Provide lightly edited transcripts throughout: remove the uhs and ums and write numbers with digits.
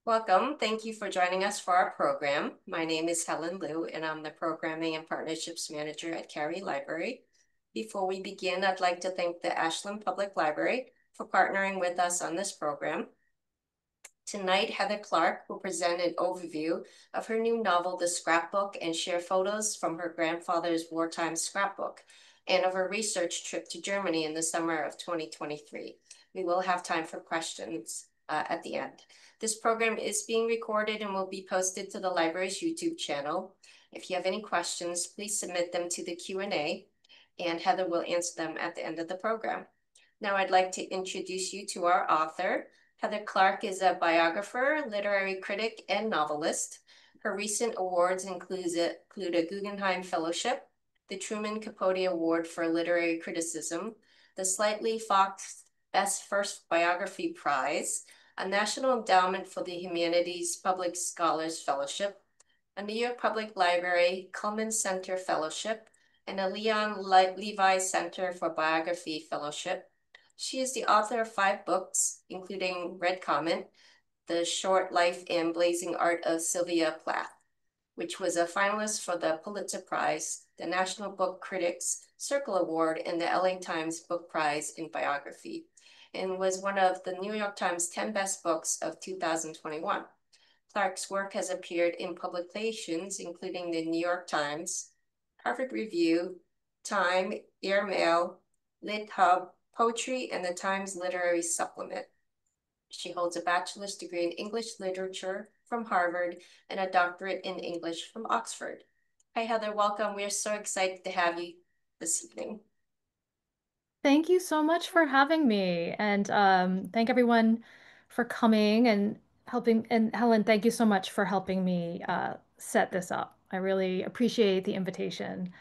Welcome. Thank you for joining us for our program. My name is Helen Liu, and I'm the Programming and Partnerships Manager at Cary Library. Before we begin, I'd like to thank the Ashland Public Library for partnering with us on this program. Tonight, Heather Clark will present an overview of her new novel, The Scrapbook, and share photos from her grandfather's wartime scrapbook and of her research trip to Germany in the summer of 2023. We will have time for questions at the end. This program is being recorded and will be posted to the library's YouTube channel. If you have any questions, please submit them to the Q&A, and Heather will answer them at the end of the program. Now I'd like to introduce you to our author. Heather Clark is a biographer, literary critic, and novelist. Her recent awards include a Guggenheim Fellowship, the Truman Capote Award for Literary Criticism, the Slightly Fox Best First Biography Prize, a National Endowment for the Humanities Public Scholars Fellowship, a New York Public Library Cullman Center Fellowship, and a Leon Levy Center for Biography Fellowship. She is the author of 5 books, including Red Comet, The Short Life and Blazing Art of Sylvia Plath, which was a finalist for the Pulitzer Prize, the National Book Critics Circle Award, and the LA Times Book Prize in Biography, and was one of the New York Times 10 Best Books of 2021. Clark's work has appeared in publications including the New York Times, Harvard Review, Time, Airmail, Lit Hub, Poetry, and the Times Literary Supplement. She holds a bachelor's degree in English literature from Harvard and a doctorate in English from Oxford. Hi, Heather, welcome. We are so excited to have you this evening. Thank you so much for having me, and thank everyone for coming and helping. And Helen, thank you so much for helping me set this up. I really appreciate the invitation.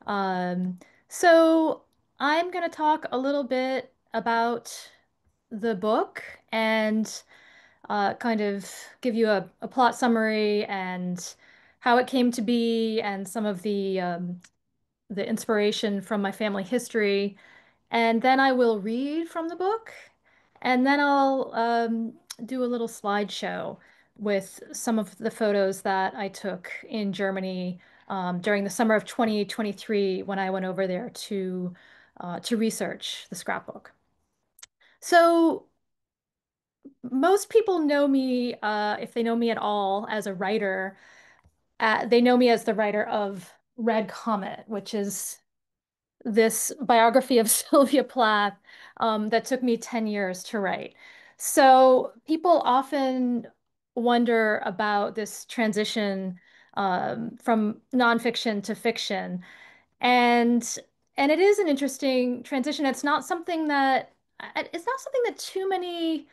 Um, so I'm going to talk a little bit about the book and kind of give you a plot summary and how it came to be and some of the inspiration from my family history. And then I will read from the book, and then I'll do a little slideshow with some of the photos that I took in Germany during the summer of 2023 when I went over there to research the scrapbook. So most people know me, if they know me at all, as a writer. They know me as the writer of Red Comet, which is this biography of Sylvia Plath that took me 10 years to write. So people often wonder about this transition from nonfiction to fiction. And and it is an interesting transition. It's not something that too many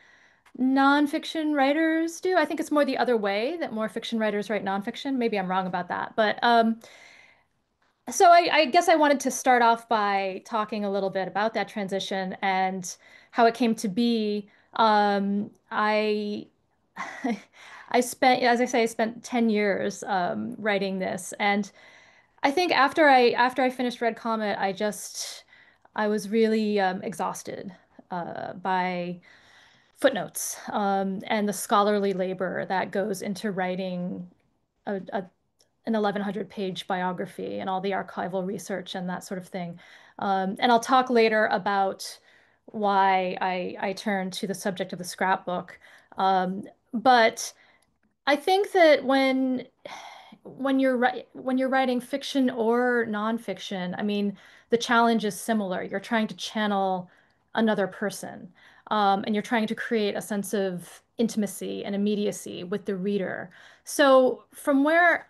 nonfiction writers do. I think it's more the other way, that more fiction writers write nonfiction. Maybe I'm wrong about that. But so I guess I wanted to start off by talking a little bit about that transition and how it came to be. I spent, as I say, I spent 10 years writing this, and I think after I finished Red Comet, I was really exhausted by footnotes and the scholarly labor that goes into writing a an 1,100-page biography and all the archival research and that sort of thing. And I'll talk later about why I turned to the subject of the scrapbook. But I think that when you're writing fiction or nonfiction, I mean, the challenge is similar. You're trying to channel another person, and you're trying to create a sense of intimacy and immediacy with the reader. So from where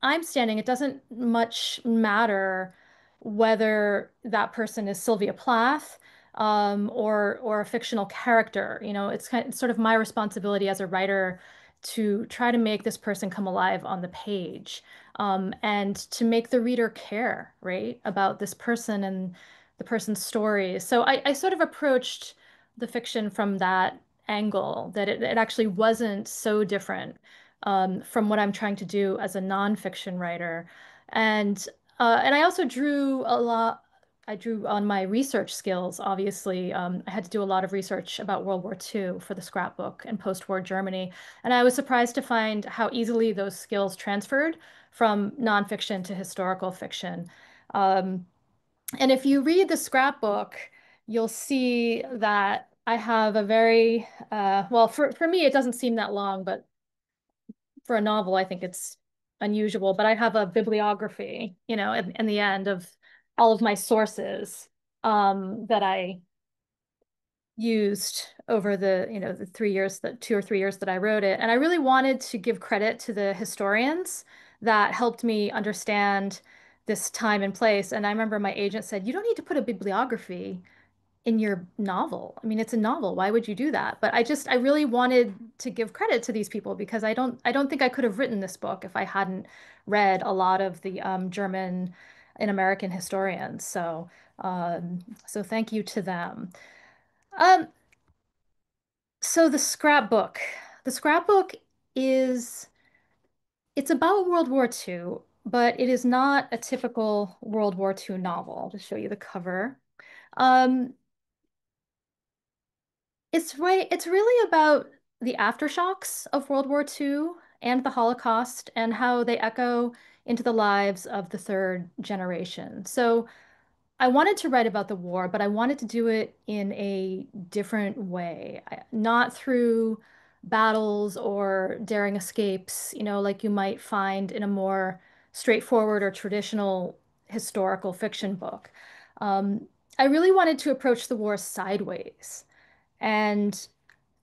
I'm standing, it doesn't much matter whether that person is Sylvia Plath or a fictional character. You know, it's sort of my responsibility as a writer to try to make this person come alive on the page and to make the reader care, right, about this person and the person's story. So I sort of approached the fiction from that angle, that it actually wasn't so different from what I'm trying to do as a nonfiction writer. And and I also drew a lot. I drew on my research skills, obviously. I had to do a lot of research about World War II for the scrapbook and post-war Germany. And I was surprised to find how easily those skills transferred from nonfiction to historical fiction. Um, and if you read the scrapbook, you'll see that I have a very, well, for me, it doesn't seem that long, but for a novel, I think it's unusual. But I have a bibliography, in the end of all of my sources that I used over the 3 years, the 2 or 3 years that I wrote it. And I really wanted to give credit to the historians that helped me understand this time and place. And I remember my agent said, "You don't need to put a bibliography in your novel. I mean, it's a novel. Why would you do that?" But I really wanted to give credit to these people because I don't think I could have written this book if I hadn't read a lot of the German and American historians. So thank you to them. Um, so the scrapbook is it's about World War II, but it is not a typical World War II novel. I'll just show you the cover. Um, it's really about the aftershocks of World War II and the Holocaust and how they echo into the lives of the third generation. So I wanted to write about the war, but I wanted to do it in a different way, not through battles or daring escapes, like you might find in a more straightforward or traditional historical fiction book. Um, I really wanted to approach the war sideways and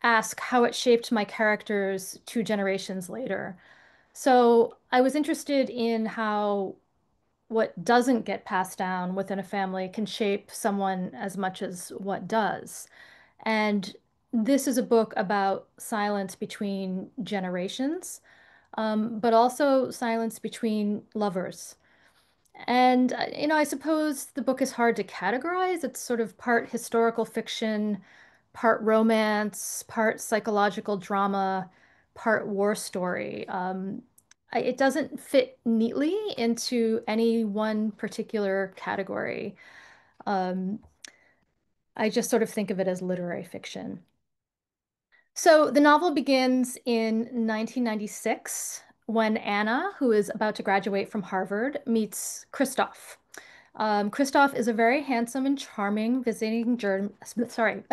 ask how it shaped my characters 2 generations later. So I was interested in how what doesn't get passed down within a family can shape someone as much as what does. And this is a book about silence between generations, but also silence between lovers. And, I suppose the book is hard to categorize. It's sort of part historical fiction, part romance, part psychological drama, part war story. It doesn't fit neatly into any one particular category. Um, I just sort of think of it as literary fiction. So the novel begins in 1996 when Anna, who is about to graduate from Harvard, meets Christoph. Christoph is a very handsome and charming visiting German, sorry,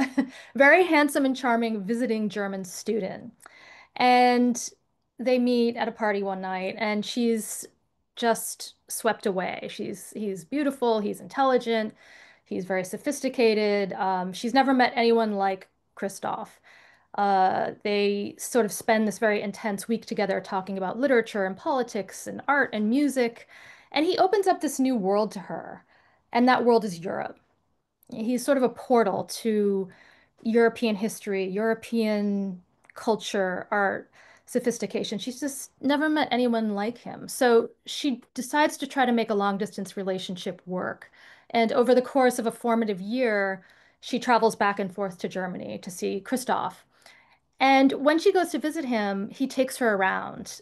very handsome and charming visiting German student. And they meet at a party one night, and she's just swept away. He's beautiful, he's intelligent, he's very sophisticated. She's never met anyone like Christoph. They sort of spend this very intense week together talking about literature and politics and art and music. And he opens up this new world to her, and that world is Europe. He's sort of a portal to European history, European culture, art, sophistication. She's just never met anyone like him. So she decides to try to make a long distance relationship work. And over the course of a formative year, she travels back and forth to Germany to see Christoph. And when she goes to visit him, he takes her around,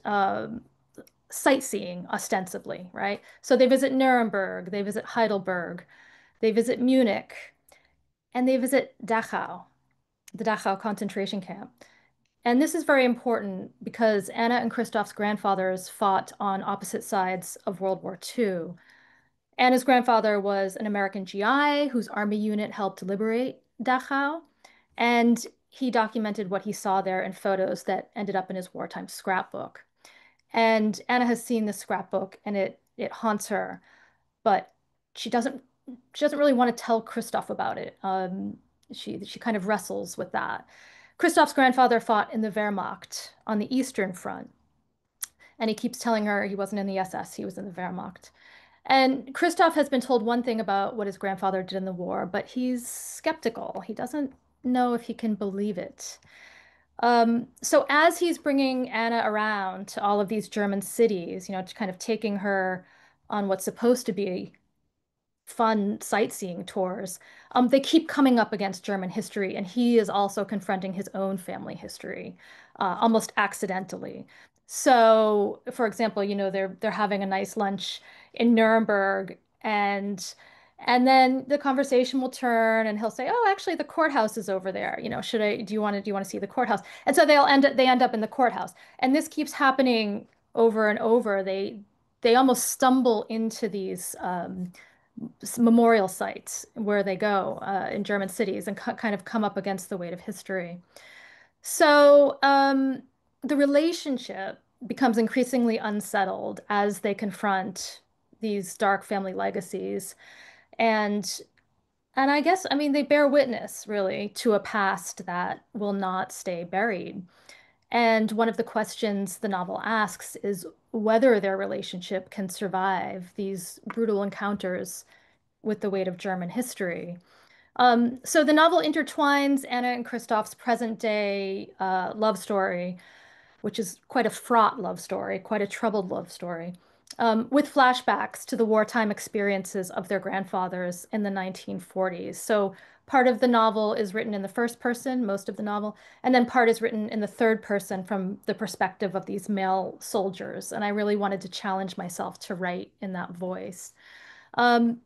sightseeing ostensibly, right? So they visit Nuremberg, they visit Heidelberg, they visit Munich, and they visit Dachau, the Dachau concentration camp. And this is very important because Anna and Christoph's grandfathers fought on opposite sides of World War II. Anna's grandfather was an American GI whose army unit helped liberate Dachau, and he documented what he saw there in photos that ended up in his wartime scrapbook. And Anna has seen this scrapbook and it haunts her, but she doesn't she doesn't really want to tell Christoph about it. She kind of wrestles with that. Christoph's grandfather fought in the Wehrmacht on the Eastern Front, and he keeps telling her he wasn't in the SS, he was in the Wehrmacht. And Christoph has been told one thing about what his grandfather did in the war, but he's skeptical. He doesn't know if he can believe it. So as he's bringing Anna around to all of these German cities, to kind of taking her on what's supposed to be fun sightseeing tours, they keep coming up against German history, and he is also confronting his own family history, almost accidentally. So, for example, they're having a nice lunch in Nuremberg, and And then the conversation will turn and he'll say, "Oh, actually the courthouse is over there. Should I do you want to see the courthouse?" And so they end up in the courthouse. And this keeps happening over and over. They almost stumble into these memorial sites where they go in German cities and kind of come up against the weight of history. So the relationship becomes increasingly unsettled as they confront these dark family legacies. And and I guess, I mean, they bear witness really to a past that will not stay buried. And one of the questions the novel asks is whether their relationship can survive these brutal encounters with the weight of German history. So the novel intertwines Anna and Christoph's present day love story, which is quite a fraught love story, quite a troubled love story, with flashbacks to the wartime experiences of their grandfathers in the 1940s. So part of the novel is written in the first person, most of the novel, and then part is written in the third person from the perspective of these male soldiers. And I really wanted to challenge myself to write in that voice. Um,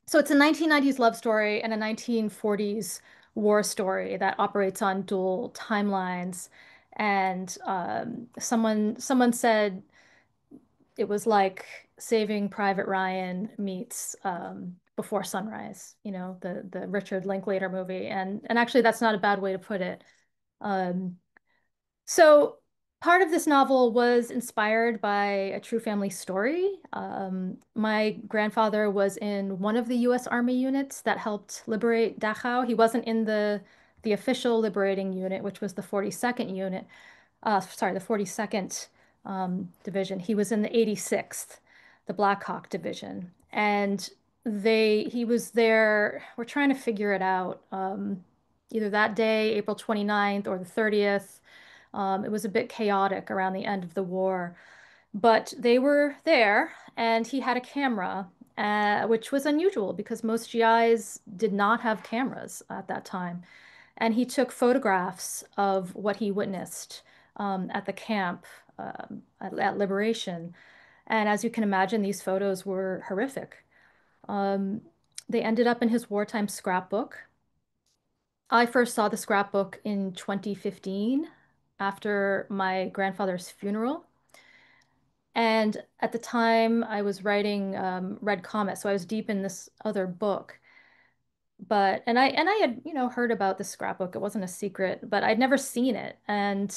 so it's a 1990s love story and a 1940s war story that operates on dual timelines. And someone said it was like Saving Private Ryan meets Before Sunrise, the Richard Linklater movie. And actually, that's not a bad way to put it. Um, so part of this novel was inspired by a true family story. My grandfather was in one of the U.S. Army units that helped liberate Dachau. He wasn't in the official liberating unit, which was the 42nd unit. Sorry, the 42nd division. He was in the 86th, the Black Hawk division, and he was there. We're trying to figure it out. Either that day, April 29th, or the 30th. It was a bit chaotic around the end of the war, but they were there, and he had a camera, which was unusual because most GIs did not have cameras at that time. And he took photographs of what he witnessed at the camp at Liberation. And as you can imagine, these photos were horrific. Um, they ended up in his wartime scrapbook. I first saw the scrapbook in 2015 after my grandfather's funeral. And at the time, I was writing Red Comet, so I was deep in this other book. And I had, heard about the scrapbook. It wasn't a secret, but I'd never seen it. And,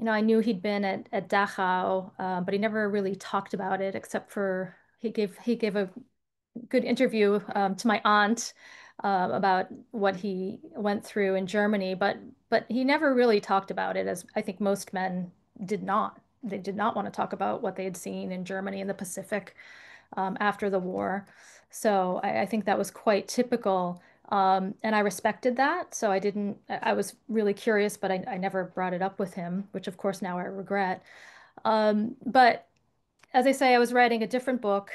I knew he'd been at Dachau, but he never really talked about it except for he gave a good interview to my aunt about what he went through in Germany, but he never really talked about it, as I think most men did not. They did not want to talk about what they had seen in Germany and the Pacific after the war. So I think that was quite typical. And I respected that. So I was really curious, but I never brought it up with him, which of course now I regret. But as I say, I was writing a different book.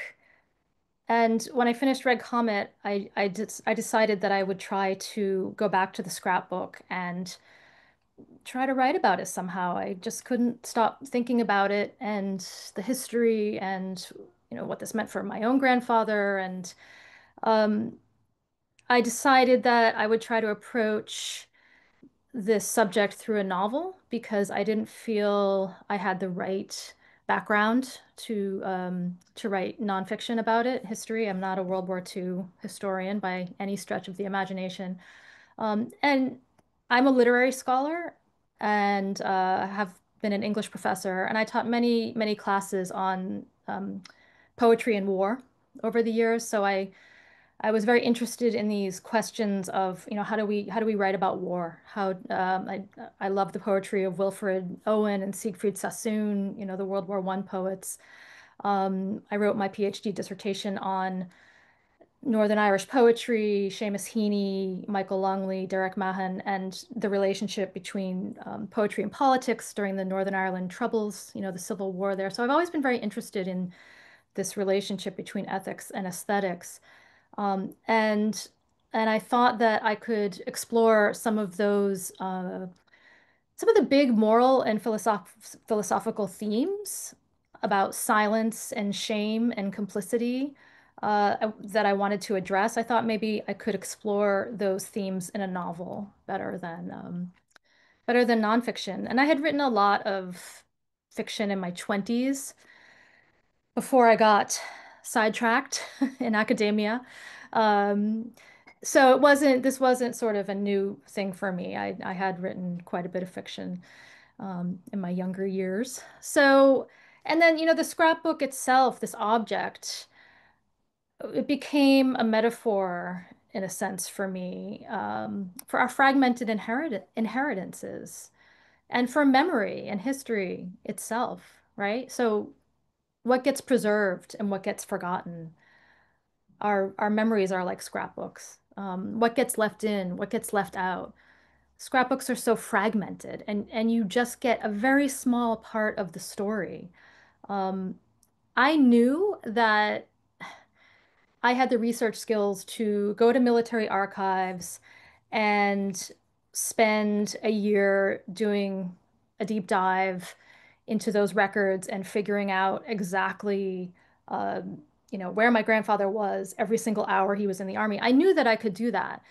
And when I finished Red Comet, I decided that I would try to go back to the scrapbook and try to write about it somehow. I just couldn't stop thinking about it and the history and what this meant for my own grandfather. And um, I decided that I would try to approach this subject through a novel because I didn't feel I had the right background to write nonfiction about it, history. I'm not a World War II historian by any stretch of the imagination. And I'm a literary scholar and have been an English professor, and I taught many, many classes on poetry and war over the years. So I was very interested in these questions of, how do we write about war? I love the poetry of Wilfred Owen and Siegfried Sassoon, the World War I poets. I wrote my PhD dissertation on Northern Irish poetry, Seamus Heaney, Michael Longley, Derek Mahon, and the relationship between poetry and politics during the Northern Ireland Troubles, the Civil War there. So I've always been very interested in this relationship between ethics and aesthetics. Um, and and I thought that I could explore some of the big moral and philosophical themes about silence and shame and complicity, that I wanted to address. I thought maybe I could explore those themes in a novel better than nonfiction. And I had written a lot of fiction in my 20s before I got sidetracked in academia. Um, so this wasn't sort of a new thing for me. I had written quite a bit of fiction in my younger years. So, and then, the scrapbook itself, this object, it became a metaphor in a sense for me, for our fragmented inheritances and for memory and history itself, right? So what gets preserved and what gets forgotten. Our memories are like scrapbooks. What gets left in, what gets left out. Scrapbooks are so fragmented, and you just get a very small part of the story. Um, I knew that I had the research skills to go to military archives and spend a year doing a deep dive into those records and figuring out exactly, where my grandfather was every single hour he was in the army. I knew that I could do that.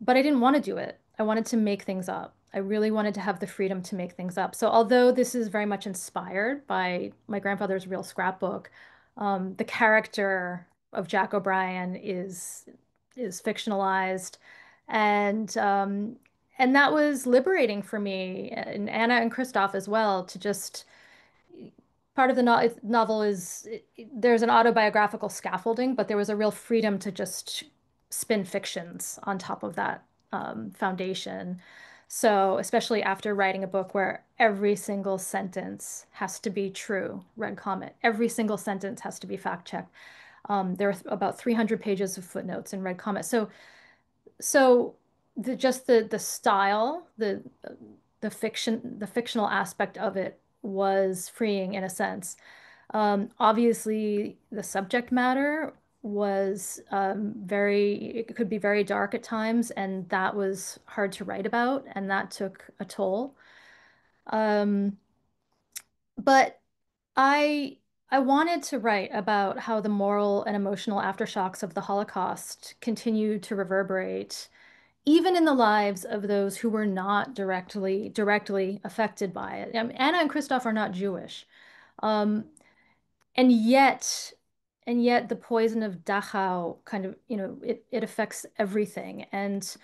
But I didn't want to do it. I wanted to make things up. I really wanted to have the freedom to make things up. So although this is very much inspired by my grandfather's real scrapbook, the character of Jack O'Brien is fictionalized, and um, and that was liberating for me and Anna and Christoph as well to just part of the novel is there's an autobiographical scaffolding, but there was a real freedom to just spin fictions on top of that foundation. So, especially after writing a book where every single sentence has to be true, Red Comet, every single sentence has to be fact checked. There are about 300 pages of footnotes in Red Comet. So the style, the fictional aspect of it was freeing in a sense. Obviously, the subject matter was it could be very dark at times, and that was hard to write about, and that took a toll. Um, but I I wanted to write about how the moral and emotional aftershocks of the Holocaust continue to reverberate even in the lives of those who were not directly affected by it. I mean, Anna and Christoph are not Jewish. Um, and yet and yet the poison of Dachau kind of, it affects everything. And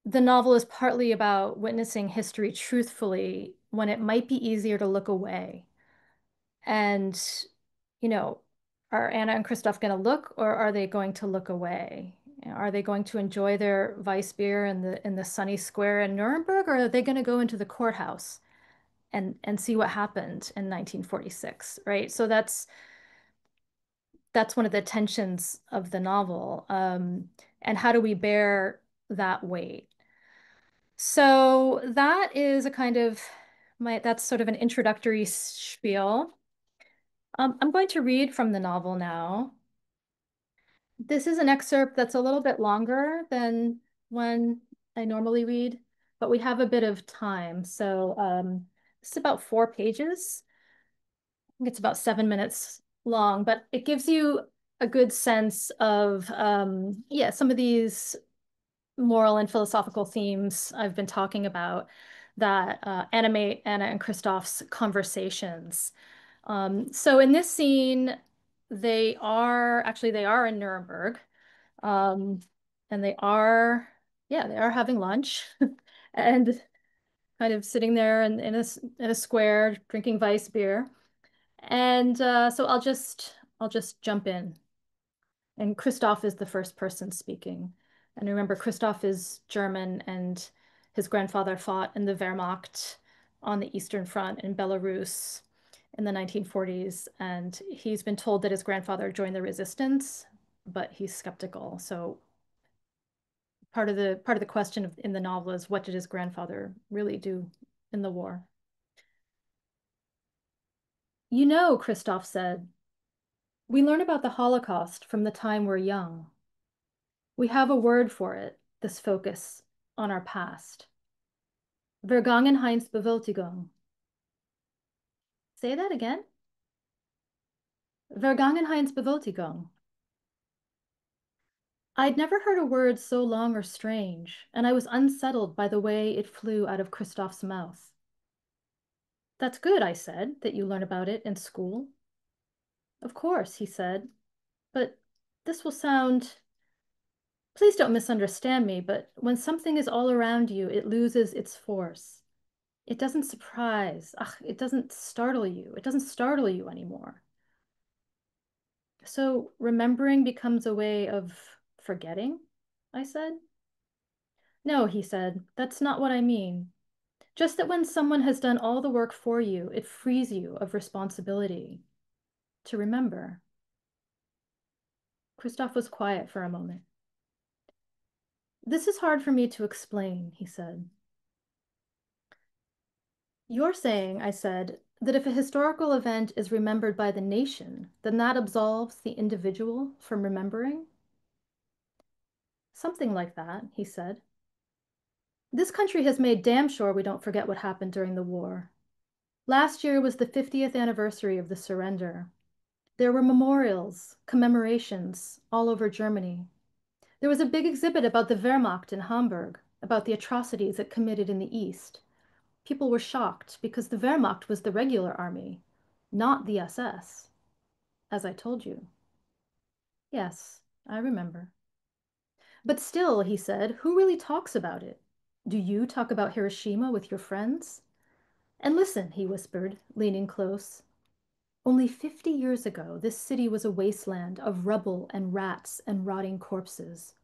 the novel is partly about witnessing history truthfully when it might be easier to look away. And, you know, are Anna and Christoph going to look, or are they going to look away? Are they going to enjoy their Weissbier in the sunny square in Nuremberg, or are they going to go into the courthouse and see what happened in 1946, right? So that's one of the tensions of the novel. And how do we bear that weight? So that is a kind of that's sort of an introductory spiel. I'm going to read from the novel now. This is an excerpt that's a little bit longer than when I normally read, but we have a bit of time. So it's about 4 pages. I think it's about 7 minutes long, but it gives you a good sense of, yeah, some of these moral and philosophical themes I've been talking about that animate Anna and Christoph's conversations. So in this scene, they are in Nuremberg, um, and they are having lunch and kind of sitting there in a square drinking Weiss beer. And so I'll just jump in. And Christoph is the first person speaking. And remember, Christoph is German, and his grandfather fought in the Wehrmacht on the Eastern Front in Belarus in the 1940s. And he's been told that his grandfather joined the resistance, but he's skeptical. So part of the question in the novel is, what did his grandfather really do in the war? You know, Christoph said, we learn about the Holocaust from the time we're young. We have a word for it, this focus on our past. Vergangenheitsbewältigung. Say that again. Vergangenheitsbewältigung. I'd never heard a word so long or strange, and I was unsettled by the way it flew out of Christoph's mouth. That's good, I said, that you learn about it in school. Of course, he said, but this will sound. Please don't misunderstand me, but when something is all around you, it loses its force. It doesn't surprise. Ugh, it doesn't startle you. It doesn't startle you anymore. So remembering becomes a way of forgetting, I said. No, he said, that's not what I mean. Just that when someone has done all the work for you, it frees you of responsibility to remember. Christoph was quiet for a moment. This is hard for me to explain, he said. You're saying, I said, that if a historical event is remembered by the nation, then that absolves the individual from remembering? Something like that, he said. This country has made damn sure we don't forget what happened during the war. Last year was the 50th anniversary of the surrender. There were memorials, commemorations all over Germany. There was a big exhibit about the Wehrmacht in Hamburg, about the atrocities it committed in the East. People were shocked because the Wehrmacht was the regular army, not the SS, as I told you. Yes, I remember. But still, he said, who really talks about it? Do you talk about Hiroshima with your friends? And listen, he whispered, leaning close. Only 50 years ago, this city was a wasteland of rubble and rats and rotting corpses.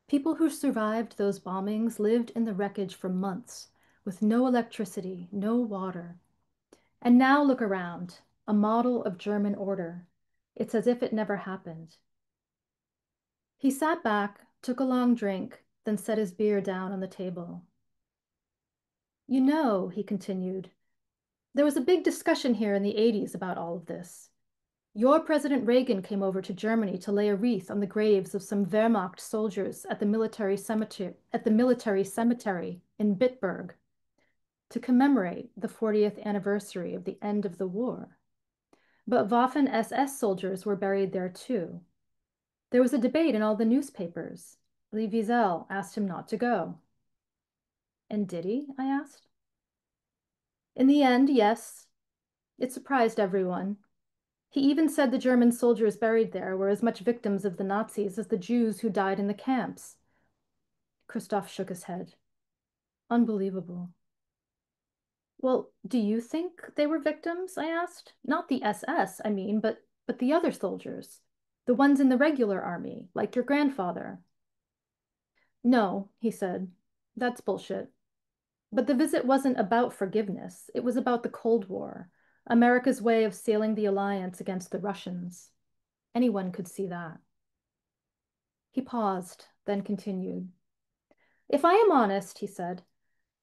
People who survived those bombings lived in the wreckage for months, with no electricity, no water. And now look around, a model of German order. It's as if it never happened. He sat back, took a long drink, then set his beer down on the table. You know, he continued, there was a big discussion here in the 80s about all of this. Your President Reagan came over to Germany to lay a wreath on the graves of some Wehrmacht soldiers at the military cemetery in Bitburg to commemorate the 40th anniversary of the end of the war. But Waffen SS soldiers were buried there too. There was a debate in all the newspapers. Lee Wiesel asked him not to go. And did he? I asked. In the end, yes. It surprised everyone. He even said the German soldiers buried there were as much victims of the Nazis as the Jews who died in the camps. Christoph shook his head. Unbelievable. Well, do you think they were victims? I asked. Not the SS, I mean, but the other soldiers. The ones in the regular army, like your grandfather. No, he said. That's bullshit. But the visit wasn't about forgiveness. It was about the Cold War, America's way of sailing the alliance against the Russians. Anyone could see that. He paused, then continued. If I am honest, he said,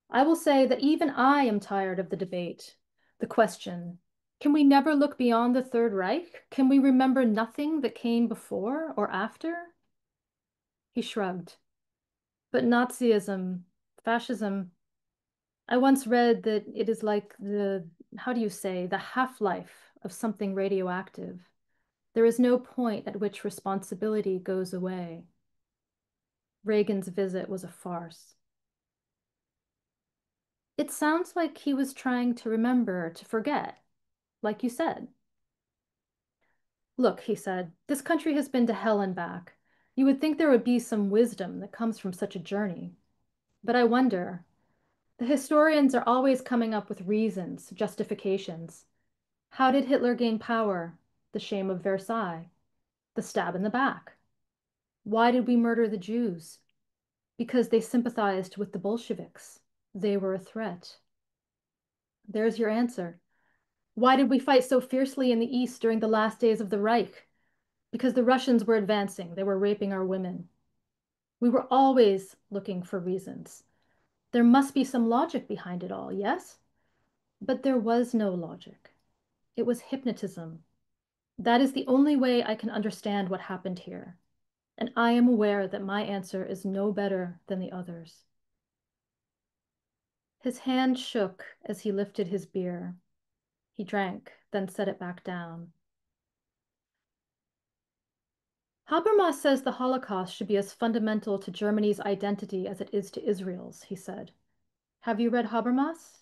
I will say that even I am tired of the debate, the question, can we never look beyond the Third Reich? Can we remember nothing that came before or after? He shrugged. But Nazism, fascism, I once read that it is like how do you say, the half-life of something radioactive. There is no point at which responsibility goes away. Reagan's visit was a farce. It sounds like he was trying to remember, to forget, like you said. Look, he said, this country has been to hell and back. You would think there would be some wisdom that comes from such a journey. But I wonder, the historians are always coming up with reasons, justifications. How did Hitler gain power? The shame of Versailles. The stab in the back. Why did we murder the Jews? Because they sympathized with the Bolsheviks. They were a threat. There's your answer. Why did we fight so fiercely in the East during the last days of the Reich? Because the Russians were advancing. They were raping our women. We were always looking for reasons. There must be some logic behind it all, yes? But there was no logic. It was hypnotism. That is the only way I can understand what happened here. And I am aware that my answer is no better than the others. His hand shook as he lifted his beer. He drank, then set it back down. Habermas says the Holocaust should be as fundamental to Germany's identity as it is to Israel's, he said. Have you read Habermas?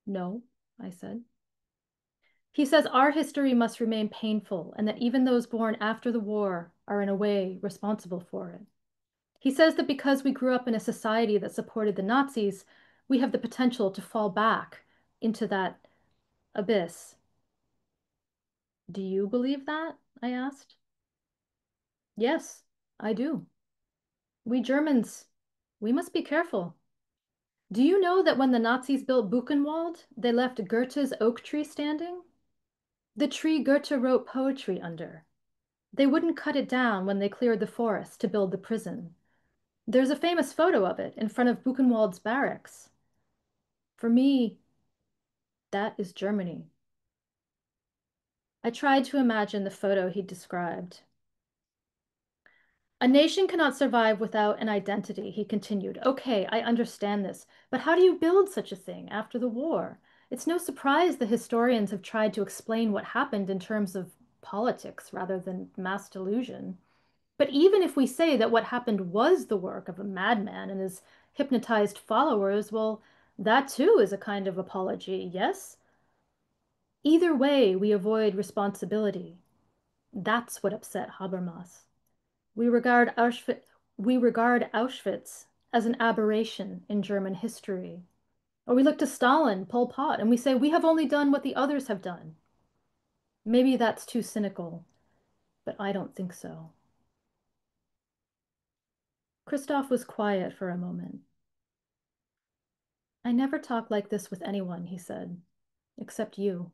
No, I said. He says our history must remain painful and that even those born after the war are in a way responsible for it. He says that because we grew up in a society that supported the Nazis, we have the potential to fall back into that abyss. Do you believe that? I asked. Yes, I do. We Germans, we must be careful. Do you know that when the Nazis built Buchenwald, they left Goethe's oak tree standing? The tree Goethe wrote poetry under. They wouldn't cut it down when they cleared the forest to build the prison. There's a famous photo of it in front of Buchenwald's barracks. For me, that is Germany. I tried to imagine the photo he described. A nation cannot survive without an identity, he continued. Okay, I understand this, but how do you build such a thing after the war? It's no surprise the historians have tried to explain what happened in terms of politics rather than mass delusion. But even if we say that what happened was the work of a madman and his hypnotized followers, well, that too is a kind of apology, yes? Either way, we avoid responsibility. That's what upset Habermas. We regard Auschwitz as an aberration in German history. Or we look to Stalin, Pol Pot, and we say we have only done what the others have done. Maybe that's too cynical, but I don't think so. Christoph was quiet for a moment. I never talk like this with anyone, he said, except you.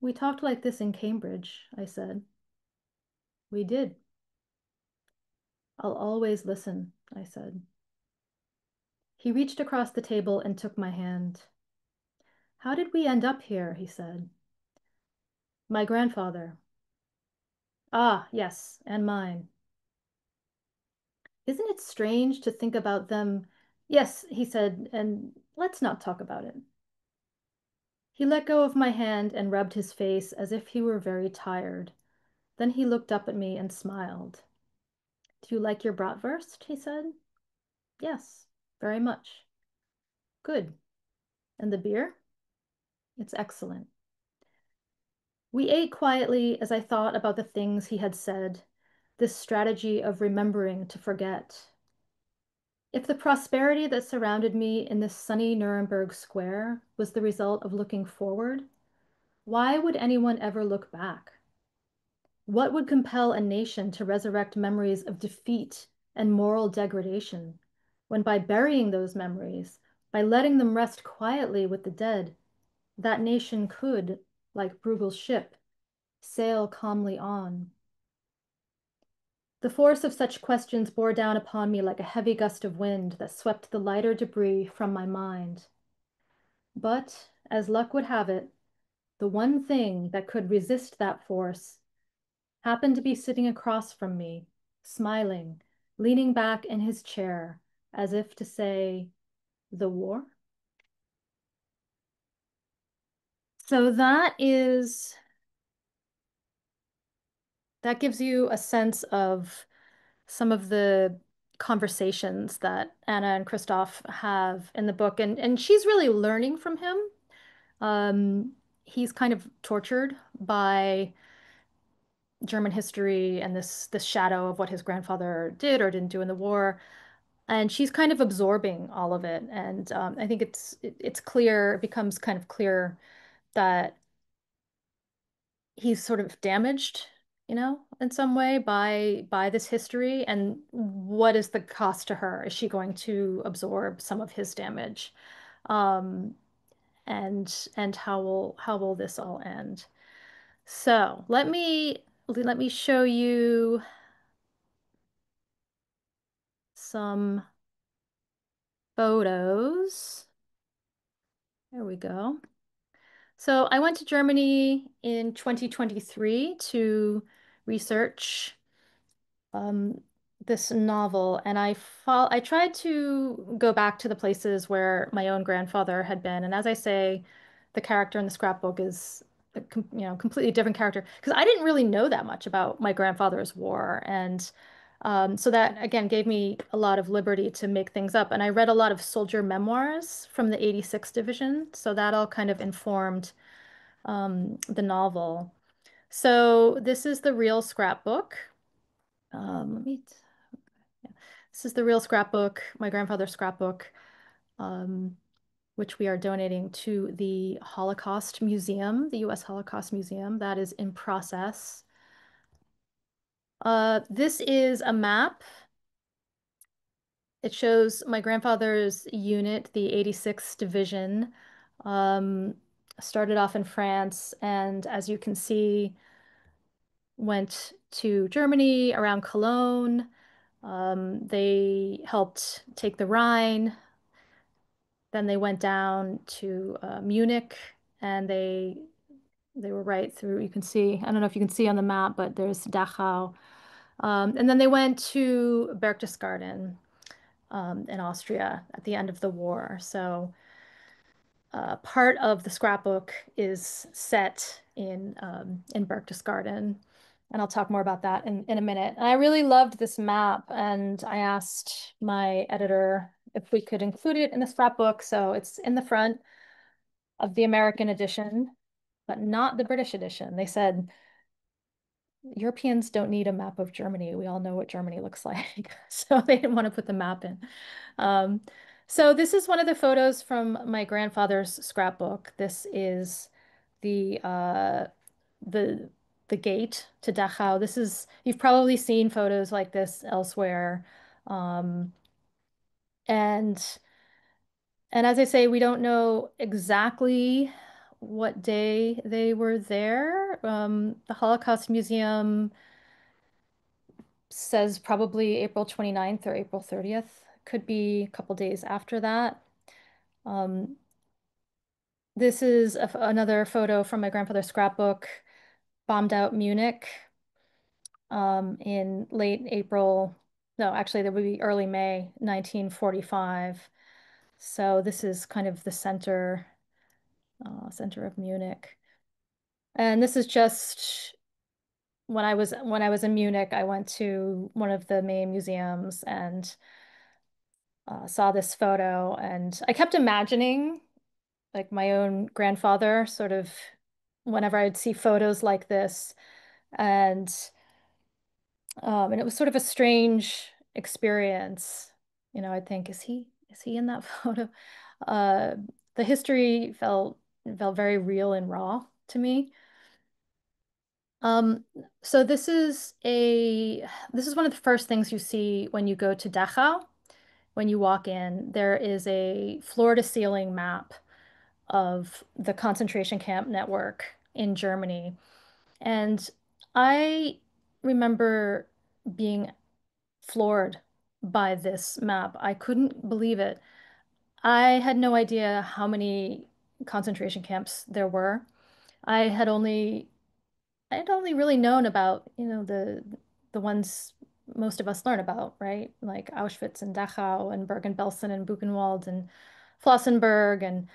We talked like this in Cambridge, I said. We did. I'll always listen, I said. He reached across the table and took my hand. How did we end up here? He said. My grandfather. Ah, yes, and mine. Isn't it strange to think about them? Yes, he said, and let's not talk about it. He let go of my hand and rubbed his face as if he were very tired. Then he looked up at me and smiled. Do you like your bratwurst? He said. Yes, very much. Good. And the beer? It's excellent. We ate quietly as I thought about the things he had said, this strategy of remembering to forget. If the prosperity that surrounded me in this sunny Nuremberg square was the result of looking forward, why would anyone ever look back? What would compel a nation to resurrect memories of defeat and moral degradation, when by burying those memories, by letting them rest quietly with the dead, that nation could, like Bruegel's ship, sail calmly on? The force of such questions bore down upon me like a heavy gust of wind that swept the lighter debris from my mind. But, as luck would have it, the one thing that could resist that force happened to be sitting across from me, smiling, leaning back in his chair, as if to say, the war? So that gives you a sense of some of the conversations that Anna and Christoph have in the book, and she's really learning from him. Um, he's kind of tortured by German history and this shadow of what his grandfather did or didn't do in the war, and she's kind of absorbing all of it. And I think it's clear, it becomes kind of clear that he's sort of damaged, in some way by this history. And what is the cost to her? Is she going to absorb some of his damage? Um, and how will this all end? So let me show you some photos. There we go. So I went to Germany in 2023 to research um, this novel, and I tried to go back to the places where my own grandfather had been. And as I say, the character in the scrapbook is completely different character because I didn't really know that much about my grandfather's war. And so that again gave me a lot of liberty to make things up. And I read a lot of soldier memoirs from the 86th Division. So that all kind of informed the novel. So this is the real scrapbook. Let me, yeah. This is the real scrapbook, my grandfather's scrapbook, um, which we are donating to the Holocaust Museum, the U.S. Holocaust Museum. That is in process. This is a map. It shows my grandfather's unit, the 86th Division, um, started off in France, and as you can see, went to Germany around Cologne. They helped take the Rhine. Then they went down to Munich, and they were right through. You can see, I don't know if you can see on the map, but there's Dachau. And then they went to Berchtesgaden in Austria at the end of the war. So part of the scrapbook is set in Berchtesgaden, and I'll talk more about that in a minute. And I really loved this map, and I asked my editor if we could include it in the scrapbook. So it's in the front of the American edition, but not the British edition. They said Europeans don't need a map of Germany. We all know what Germany looks like. So they didn't want to put the map in. Um, so this is one of the photos from my grandfather's scrapbook. This is the uh, the the gate to Dachau. This is, you've probably seen photos like this elsewhere. Um, and and as I say, we don't know exactly what day they were there. The Holocaust Museum says probably April 29th or April 30th. Could be a couple days after that. Um, this is another photo from my grandfather's scrapbook, bombed out Munich in late April. No, actually, that would be early May 1945. So this is kind of the center of Munich. And this is just when I was in Munich, I went to one of the main museums and saw this photo, and I kept imagining like my own grandfather sort of whenever I'd see photos like this, and and it was sort of a strange experience. I'd think, is he in that photo? Uh, the history felt very real and raw to me. Um, so this is one of the first things you see when you go to Dachau. When you walk in, there is a floor to ceiling map of the concentration camp network in Germany. And I remember being floored by this map. I couldn't believe it. I had no idea how many concentration camps there were. I had only I'd only really known about, the ones most of us learn about, right? Like Auschwitz and Dachau and Bergen-Belsen and Buchenwald and Flossenburg,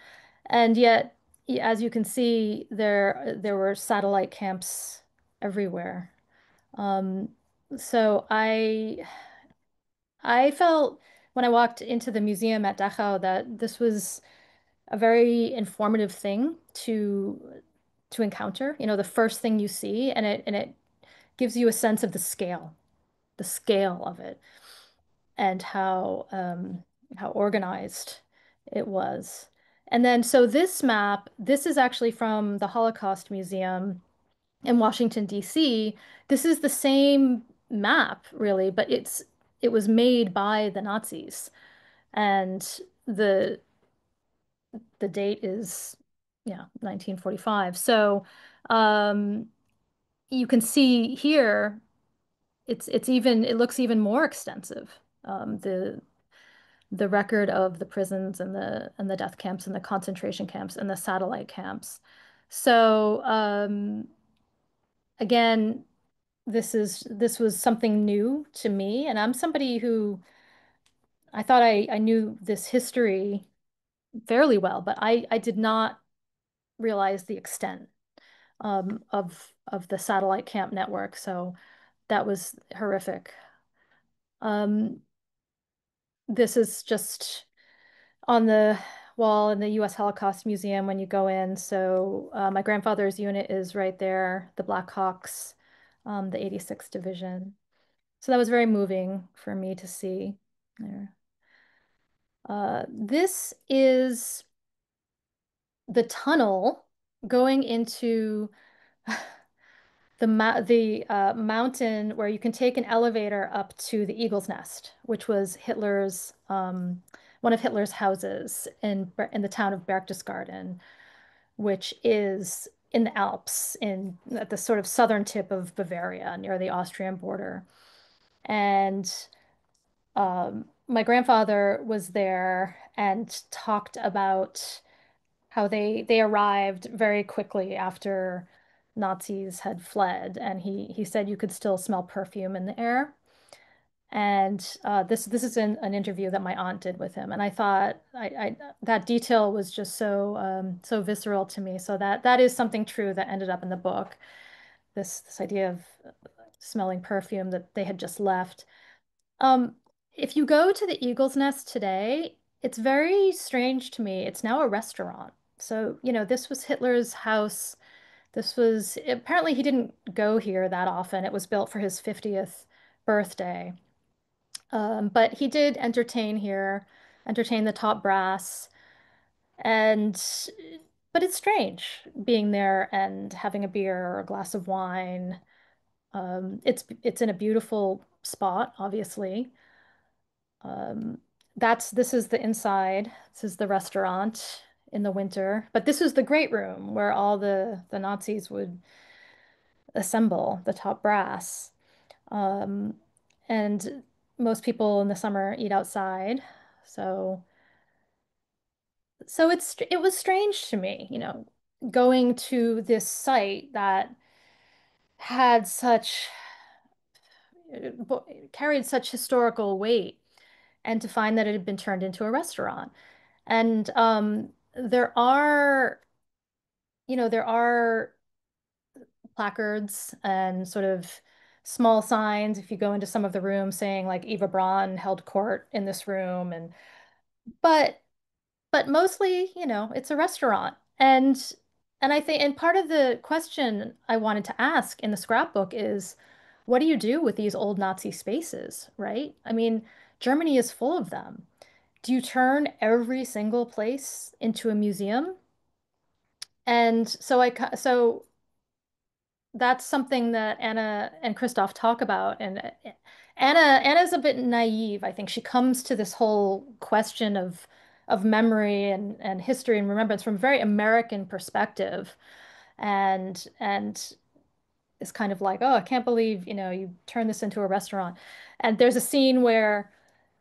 and yet, as you can see, there were satellite camps everywhere. Um, so I felt when I walked into the museum at Dachau that this was a very informative thing to encounter. The first thing you see, and it gives you a sense of the scale of it, and how organized it was. And then, so this map, this is actually from the Holocaust Museum in Washington, D.C. This is the same map, really, but it was made by the Nazis, and the the date is, yeah, 1945. So um, you can see here it looks even more extensive. The record of the prisons and the death camps and the concentration camps and the satellite camps. So again, this was something new to me, and I'm somebody who I thought I knew this history fairly well, but I did not realize the extent of the satellite camp network. So that was horrific. Um, this is just on the wall in the U.S. Holocaust Museum when you go in. So my grandfather's unit is right there, the Black Hawks, the 86th Division. So that was very moving for me to see there. This is the tunnel going into the mountain where you can take an elevator up to the Eagle's Nest, which was Hitler's one of Hitler's houses in the town of Berchtesgaden, which is in the Alps, in at the sort of southern tip of Bavaria, near the Austrian border. And my grandfather was there and talked about how they arrived very quickly after Nazis had fled, and he said you could still smell perfume in the air. And this is an interview that my aunt did with him, and I thought I that detail was just so visceral to me. So that is something true that ended up in the book. This idea of smelling perfume that they had just left. Um, if you go to the Eagle's Nest today, it's very strange to me. It's now a restaurant. So, this was Hitler's house. This was apparently he didn't go here that often. It was built for his 50th birthday. But he did entertain here, entertain the top brass. And but it's strange being there and having a beer or a glass of wine. It's in a beautiful spot, obviously. Um, this is the inside. This is the restaurant in the winter. But this was the great room where all the Nazis would assemble, the top brass. Um, and most people in the summer eat outside. So it was strange to me, going to this site that had carried such historical weight and to find that it had been turned into a restaurant. And there are placards and sort of small signs if you go into some of the rooms saying like Eva Braun held court in this room and but mostly, it's a restaurant. And I think and part of the question I wanted to ask in the scrapbook is what do you do with these old Nazi spaces, right? I mean, Germany is full of them. Do you turn every single place into a museum? And so that's something that Anna and Christoph talk about. And Anna's a bit naive. I think she comes to this whole question of memory and history and remembrance from a very American perspective. And is kind of like, oh, I can't believe, you turn this into a restaurant. And there's a scene where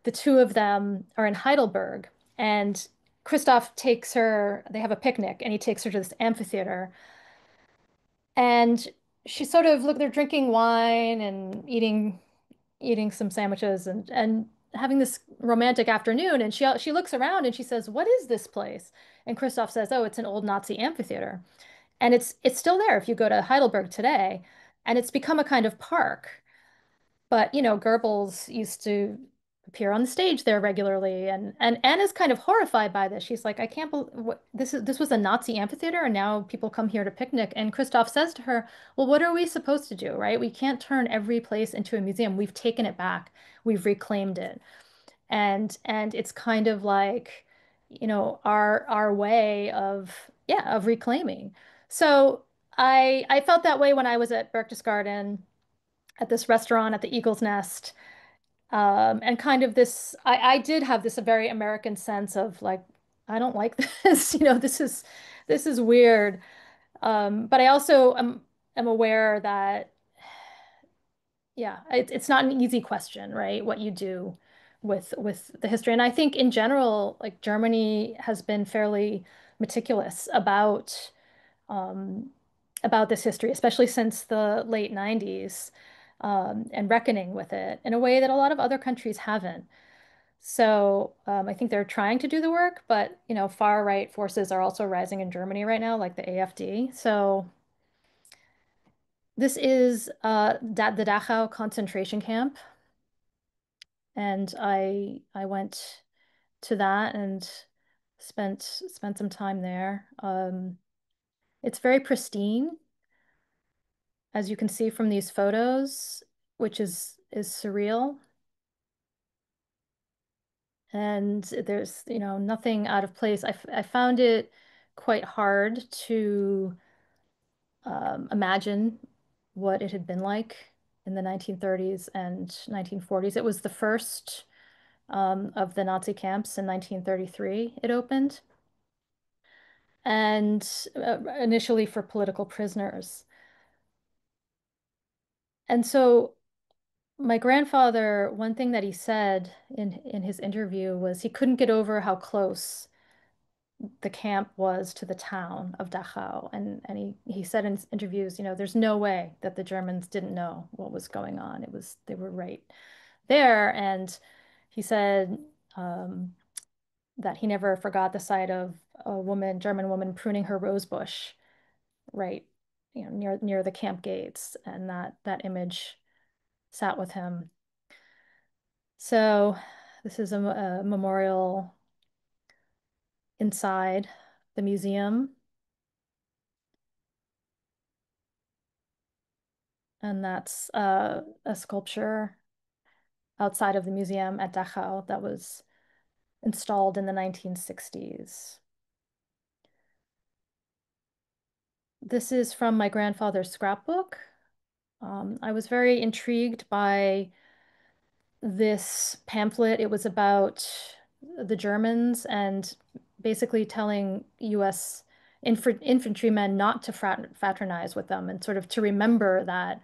the two of them are in Heidelberg and Christoph takes her, they have a picnic and he takes her to this amphitheater. And she sort of look, they're drinking wine and eating some sandwiches and having this romantic afternoon. And she looks around and she says, "What is this place?" And Christoph says, "Oh, it's an old Nazi amphitheater." And it's still there if you go to Heidelberg today, and it's become a kind of park. But Goebbels used to appear on the stage there regularly, and Anna's kind of horrified by this. She's like, I can't believe this was a Nazi amphitheater, and now people come here to picnic. And Christoph says to her, "Well, what are we supposed to do, right? We can't turn every place into a museum. We've taken it back. We've reclaimed it." And it's kind of like, our way of reclaiming. So I felt that way when I was at Berchtesgaden at this restaurant at the Eagle's Nest. And kind of I did have this a very American sense of like, I don't like this, this is weird. But I also am aware that, yeah, it's not an easy question, right? What you do with the history. And I think in general, like Germany has been fairly meticulous um, about this history, especially since the late 90s, and reckoning with it in a way that a lot of other countries haven't. So I think they're trying to do the work, but far right forces are also rising in Germany right now, like the AfD. So This is the Dachau concentration camp, and I went to that and spent some time there. It's very pristine, as you can see from these photos, which is surreal. And there's, nothing out of place. I found it quite hard to imagine what it had been like in the 1930s and 1940s. It was the first of the Nazi camps in 1933, it opened, and initially for political prisoners. And so my grandfather, one thing that he said in his interview was he couldn't get over how close the camp was to the town of Dachau. And he said in interviews, there's no way that the Germans didn't know what was going on. They were right there. And he said that he never forgot the sight of German woman pruning her rose bush, right, near the camp gates. And that image sat with him. So this is a memorial inside the museum. And that's a sculpture outside of the museum at Dachau that was installed in the 1960s. This is from my grandfather's scrapbook. I was very intrigued by this pamphlet. It was about the Germans and basically telling US infantrymen not to fraternize with them and sort of to remember that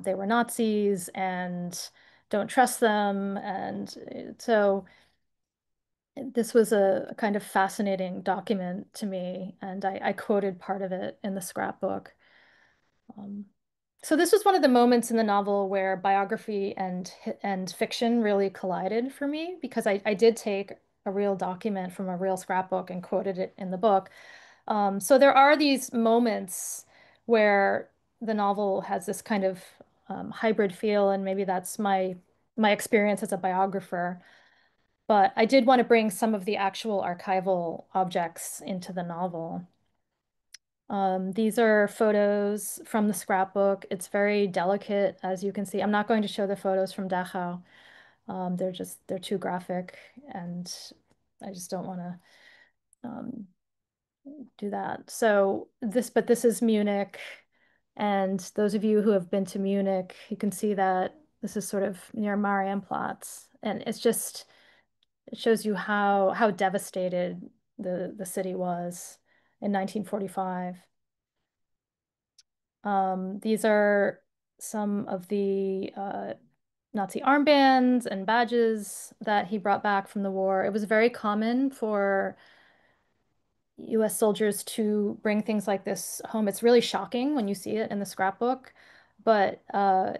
they were Nazis and don't trust them. And so this was a kind of fascinating document to me, and I quoted part of it in the scrapbook. Um, so this was one of the moments in the novel where biography and fiction really collided for me because I did take a real document from a real scrapbook and quoted it in the book. So there are these moments where the novel has this kind of hybrid feel, and maybe that's my experience as a biographer. But I did want to bring some of the actual archival objects into the novel. These are photos from the scrapbook. It's very delicate, as you can see. I'm not going to show the photos from Dachau. They're too graphic, and I just don't want to do that. But this is Munich, and those of you who have been to Munich, you can see that this is sort of near Marienplatz, and it shows you how devastated the city was in 1945. These are some of the Nazi armbands and badges that he brought back from the war. It was very common for US soldiers to bring things like this home. It's really shocking when you see it in the scrapbook, but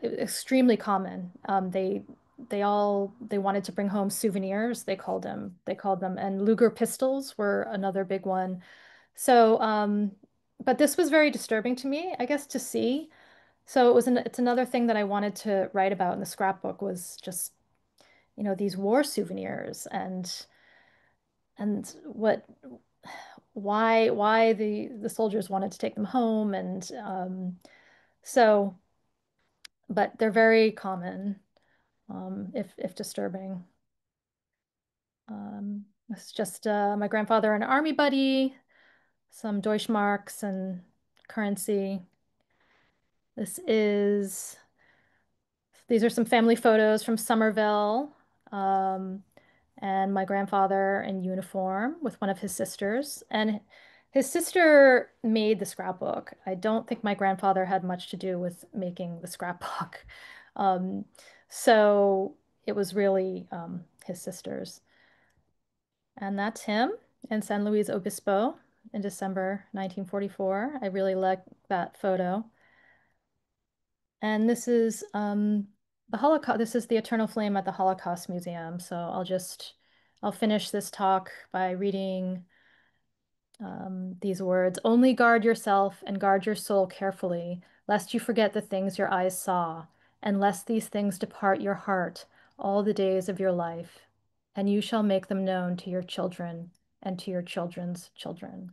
extremely common. They wanted to bring home souvenirs, they called them, and Luger pistols were another big one. So, but this was very disturbing to me, I guess, to see. So it's another thing that I wanted to write about in the scrapbook was just, these war souvenirs and why the soldiers wanted to take them home. And so, but they're very common, if disturbing. It's just my grandfather, an army buddy, some Deutschmarks and currency. This is These are some family photos from Somerville, um, and my grandfather in uniform with one of his sisters. And his sister made the scrapbook. I don't think my grandfather had much to do with making the scrapbook. Um, so it was really his sister's. And that's him in San Luis Obispo in December 1944. I really like that photo. And this is the Holocaust. This is the Eternal Flame at the Holocaust Museum. So I'll finish this talk by reading these words. Only guard yourself and guard your soul carefully, lest you forget the things your eyes saw, and lest these things depart your heart all the days of your life, and you shall make them known to your children and to your children's children.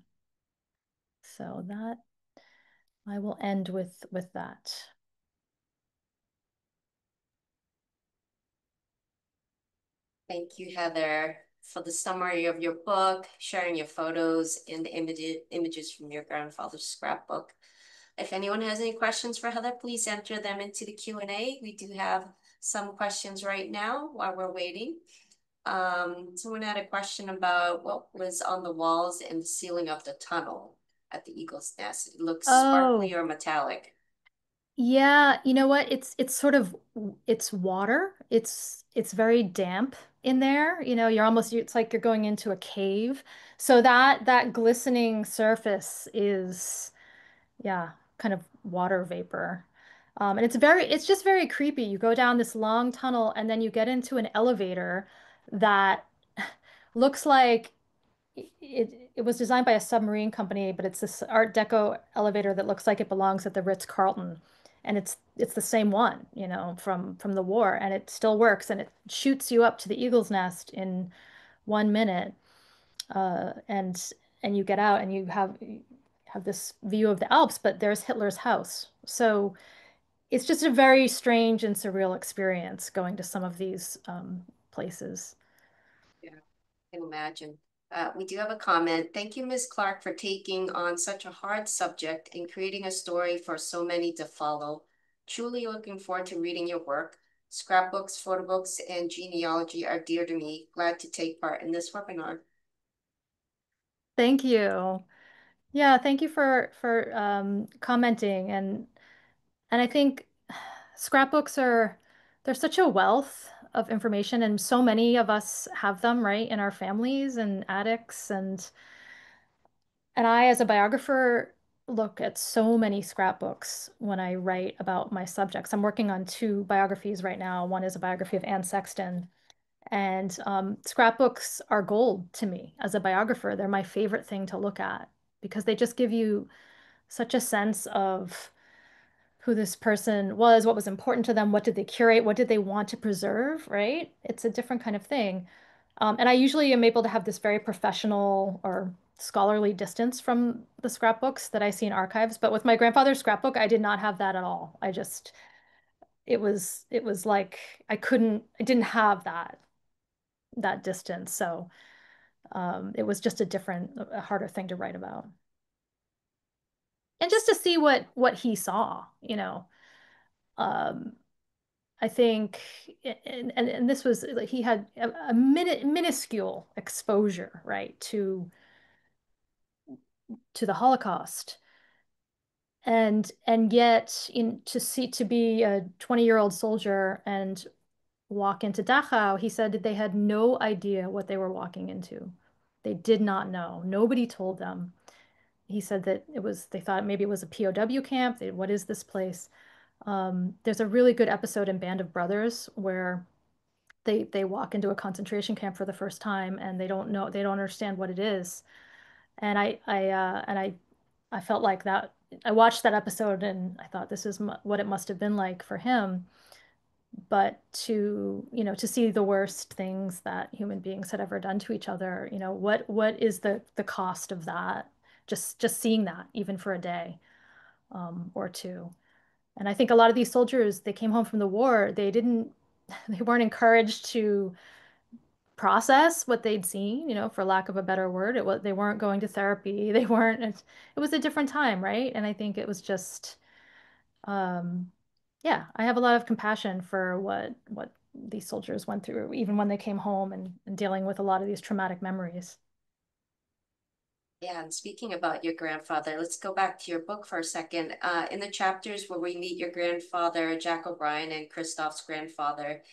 So that I will end with that. Thank you, Heather, for the summary of your book, sharing your photos and the images from your grandfather's scrapbook. If anyone has any questions for Heather, please enter them into the Q&A. We do have some questions right now while we're waiting. Someone had a question about what was on the walls and the ceiling of the tunnel at the Eagle's Nest. It looks sparkly Oh, or metallic. yeah, you know what? It's sort of it's water. It's very damp in there. You know, it's like you're going into a cave. So that glistening surface is yeah, kind of water vapor. And it's just very creepy. You go down this long tunnel and then you get into an elevator that looks like it was designed by a submarine company, but it's this Art Deco elevator that looks like it belongs at the Ritz-Carlton. And it's the same one, you know, from the war, and it still works and it shoots you up to the Eagle's Nest in 1 minute. And you get out and you have this view of the Alps, but there's Hitler's house. So it's just a very strange and surreal experience going to some of these places. Yeah, I can imagine. We do have a comment. Thank you, Ms. Clark, for taking on such a hard subject and creating a story for so many to follow. Truly looking forward to reading your work. Scrapbooks, photo books, and genealogy are dear to me. Glad to take part in this webinar. Thank you. Yeah, thank you for commenting and I think scrapbooks are they're such a wealth of information and so many of us have them, right, in our families and attics and I as a biographer look at so many scrapbooks when I write about my subjects. I'm working on two biographies right now. One is a biography of Anne Sexton. And scrapbooks are gold to me as a biographer. They're my favorite thing to look at because they just give you such a sense of who this person was, what was important to them, what did they curate, what did they want to preserve, right? It's a different kind of thing. And I usually am able to have this very professional or scholarly distance from the scrapbooks that I see in archives. But with my grandfather's scrapbook, I did not have that at all. It was like I didn't have that distance. So it was just a harder thing to write about. And just to see what he saw, you know. Um, I think, and this was like he had a minuscule exposure, right, to the Holocaust, and yet to be a 20-year-old soldier and walk into Dachau, he said that they had no idea what they were walking into. They did not know. Nobody told them. He said that they thought maybe it was a POW camp. What is this place? There's a really good episode in Band of Brothers where they walk into a concentration camp for the first time and they don't understand what it is. And I felt like that. I watched that episode and I thought this is what it must have been like for him. But to see the worst things that human beings had ever done to each other, what is the cost of that? Just seeing that, even for a day, or two. And I think a lot of these soldiers, they came home from the war, they weren't encouraged to process what they'd seen, for lack of a better word. They weren't going to therapy. It was a different time, right? And I think it was just, um, yeah, I have a lot of compassion for what these soldiers went through, even when they came home and dealing with a lot of these traumatic memories. Yeah, and speaking about your grandfather, let's go back to your book for a second. In the chapters where we meet your grandfather, Jack O'Brien, and Christoph's grandfather,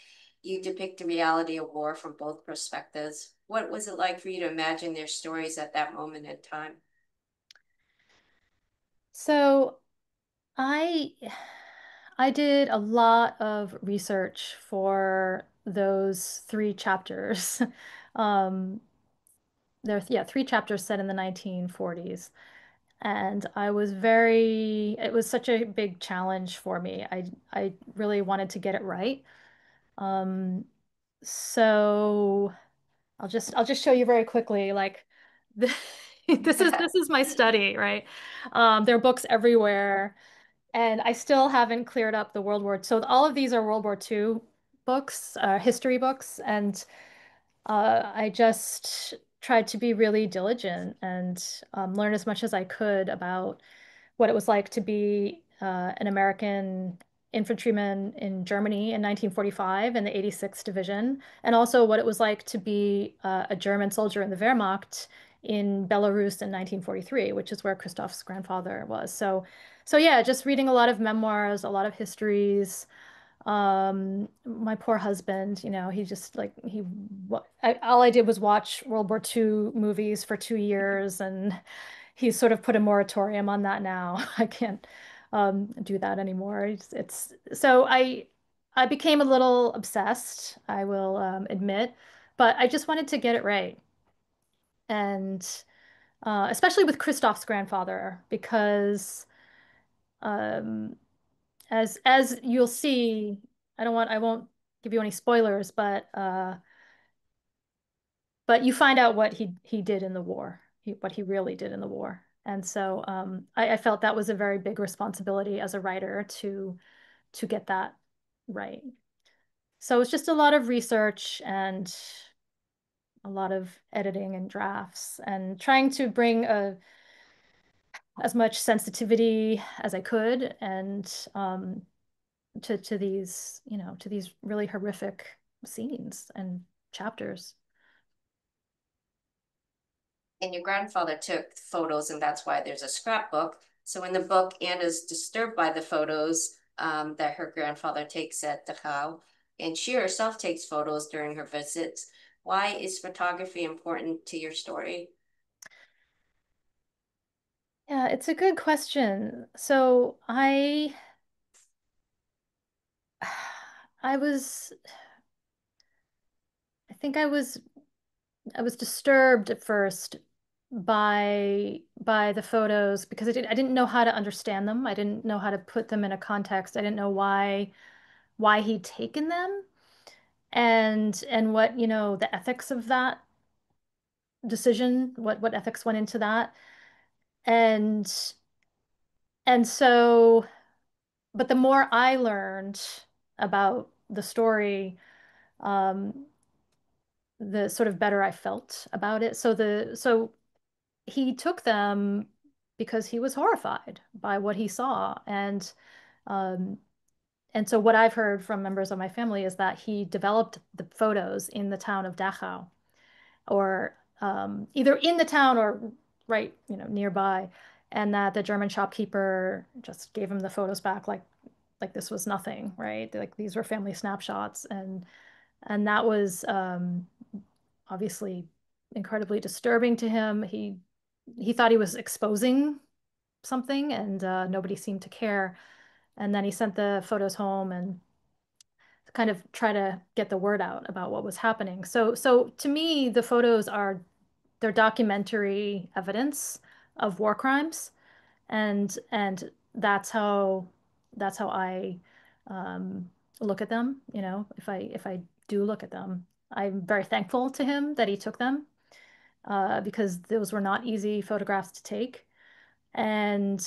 you depict the reality of war from both perspectives. What was it like for you to imagine their stories at that moment in time? So I I did a lot of research for those three chapters. Um, yeah, three chapters set in the 1940s. And it was such a big challenge for me. I really wanted to get it right. Um, so I'll just show you very quickly, like this is my study, right? There are books everywhere, and I still haven't cleared up the World War. So all of these are World War II books, history books, and I just tried to be really diligent and learn as much as I could about what it was like to be an American infantryman in Germany in 1945 in the 86th Division, and also what it was like to be a German soldier in the Wehrmacht in Belarus in 1943, which is where Christoph's grandfather was. So yeah, just reading a lot of memoirs, a lot of histories. My poor husband, he just like all I did was watch World War II movies for 2 years, and he's sort of put a moratorium on that now. I can't do that anymore. It's so I became a little obsessed, I will admit, but I just wanted to get it right, and especially with Christoph's grandfather, because um, as you'll see, I won't give you any spoilers, but you find out what he did in the war, what he really did in the war. And so I felt that was a very big responsibility as a writer to get that right. So it's just a lot of research and a lot of editing and drafts and trying to bring as much sensitivity as I could and to these, to these really horrific scenes and chapters. And your grandfather took photos, and that's why there's a scrapbook. So in the book, Anna's disturbed by the photos that her grandfather takes at Dachau, and she herself takes photos during her visits. Why is photography important to your story? Yeah, it's a good question. So I was, I think I was disturbed at first by the photos because I didn't know how to understand them. I didn't know how to put them in a context. I didn't know why he'd taken them and what, the ethics of that decision, what ethics went into that. And and so, but the more I learned about the story, um, the sort of better I felt about it. So he took them because he was horrified by what he saw. Um, and so what I've heard from members of my family is that he developed the photos in the town of Dachau, or either in the town or right, nearby, and that the German shopkeeper just gave him the photos back like this was nothing, right? Like these were family snapshots, and that was obviously incredibly disturbing to him. He thought he was exposing something, and nobody seemed to care. And then he sent the photos home and kind of try to get the word out about what was happening. So to me, the photos they're documentary evidence of war crimes, and that's how I look at them. If I do look at them, I'm very thankful to him that he took them because those were not easy photographs to take. And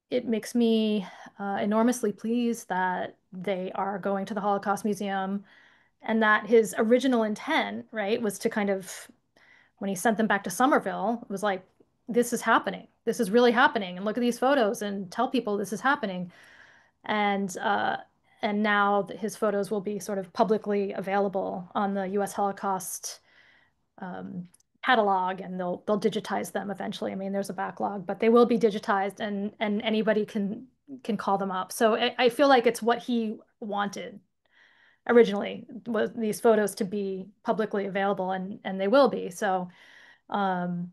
it makes me enormously pleased that they are going to the Holocaust Museum and that his original intent, right, was to kind of, when he sent them back to Somerville, it was like, this is happening. This is really happening. And look at these photos and tell people this is happening. And now his photos will be sort of publicly available on the U.S. Holocaust um, catalog, and they'll digitize them eventually. I mean, there's a backlog, but they will be digitized, and anybody can call them up. So I feel like it's what he wanted originally, was these photos to be publicly available, and they will be. Um,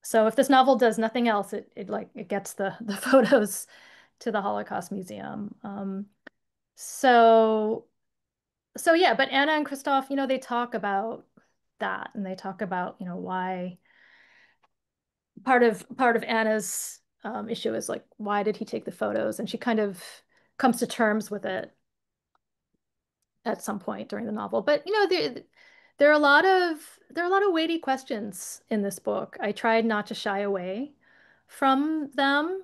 so if this novel does nothing else, it gets the photos to the Holocaust Museum. So so yeah, but Anna and Christoph, they talk about that, and they talk about, why part of Anna's issue is like, why did he take the photos? And she kind of comes to terms with it at some point during the novel. But there are a lot of weighty questions in this book. I tried not to shy away from them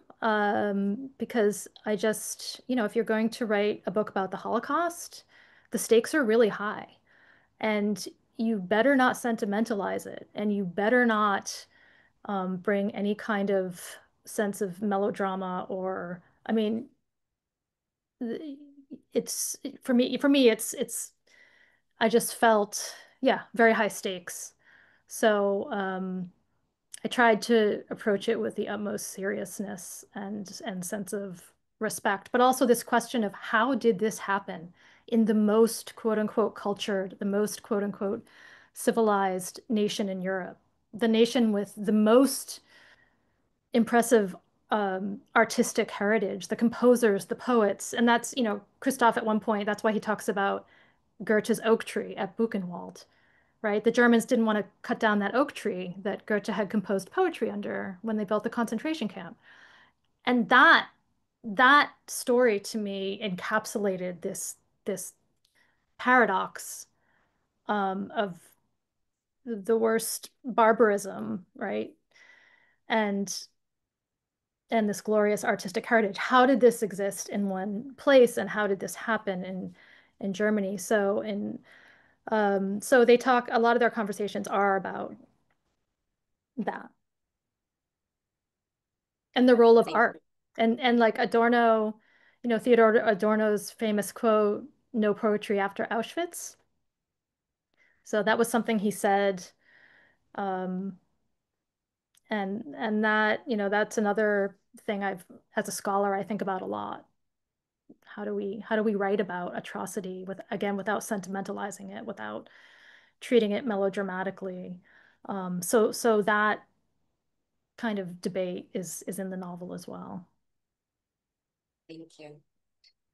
because I just, if you're going to write a book about the Holocaust, the stakes are really high, and you better not sentimentalize it, and you better not bring any kind of sense of melodrama or, I mean, it's for me it's I just felt, yeah, very high stakes. So I tried to approach it with the utmost seriousness and sense of respect, but also this question of how did this happen in the most quote unquote cultured, the most quote unquote civilized nation in Europe, the nation with the most impressive artistic heritage, the composers, the poets, and that's, Christoph at one point, that's why he talks about Goethe's oak tree at Buchenwald, right? The Germans didn't want to cut down that oak tree that Goethe had composed poetry under when they built the concentration camp. And that story to me encapsulated this paradox of the worst barbarism, right? And this glorious artistic heritage. How did this exist in one place, and how did this happen in Germany? So they talk, a lot of their conversations are about that and the role of Thank art. And like Adorno, Theodore Adorno's famous quote, "No poetry after Auschwitz." So that was something he said. Um, and that, that's another thing as a scholar, I think about a lot. How do we write about atrocity without sentimentalizing it, without treating it melodramatically? So that kind of debate is in the novel as well. you.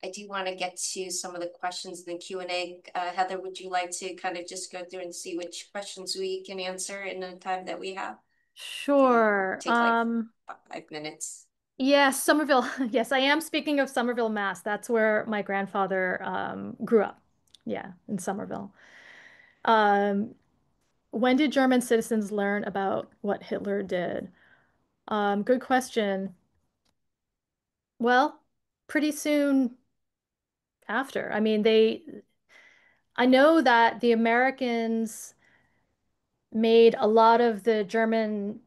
I do want to get to some of the questions in the Q&A. Heather, would you like to kind of just go through and see which questions we can answer in the time that we have? Can Sure. take like 5 minutes. Yes, Somerville. Yes, I am speaking of Somerville, Mass. That's where my grandfather grew up. Yeah, in Somerville. Um, when did German citizens learn about what Hitler did? Good question. Well, pretty soon after. I mean, I know that the Americans made a lot of the German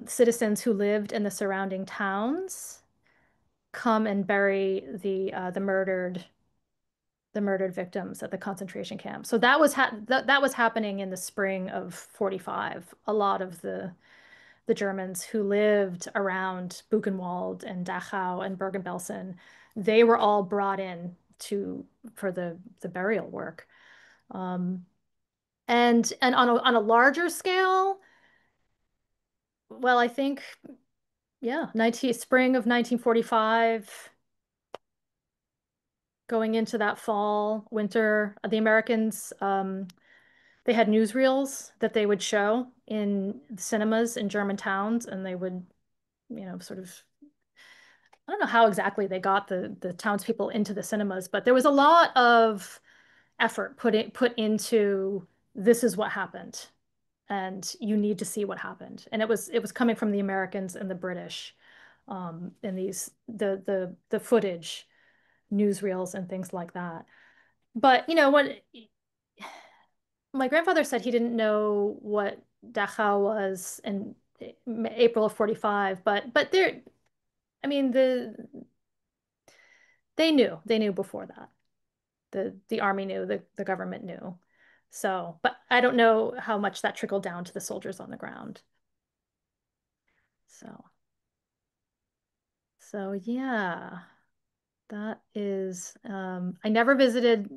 citizens who lived in the surrounding towns come and bury the murdered victims at the concentration camp. So that was happening in the spring of 45. A lot of the Germans who lived around Buchenwald and Dachau and Bergen-Belsen, they were all brought in to for the burial work. Um, and on a larger scale, well, I think, yeah, spring of 1945, going into that fall, winter, the Americans, they had newsreels that they would show in the cinemas in German towns, and they would, sort of, I don't know how exactly they got the townspeople into the cinemas, but there was a lot of effort put into this is what happened, and you need to see what happened. And it was coming from the Americans and the British, in the footage, newsreels and things like that. But what my grandfather said, he didn't know what Dachau was in April of 45, but I mean, they knew before that. The army knew, the government knew. So, but I don't know how much that trickled down to the soldiers on the ground. So yeah, that is, I never visited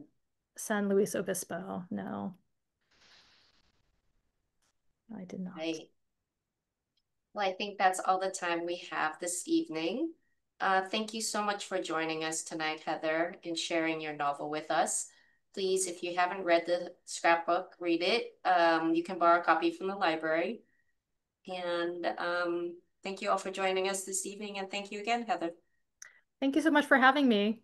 San Luis Obispo. No, I did not. Right. Well, I think that's all the time we have this evening. Thank you so much for joining us tonight, Heather, and sharing your novel with us. Please, if you haven't read the scrapbook, read it. You can borrow a copy from the library. And thank you all for joining us this evening. And thank you again, Heather. Thank you so much for having me.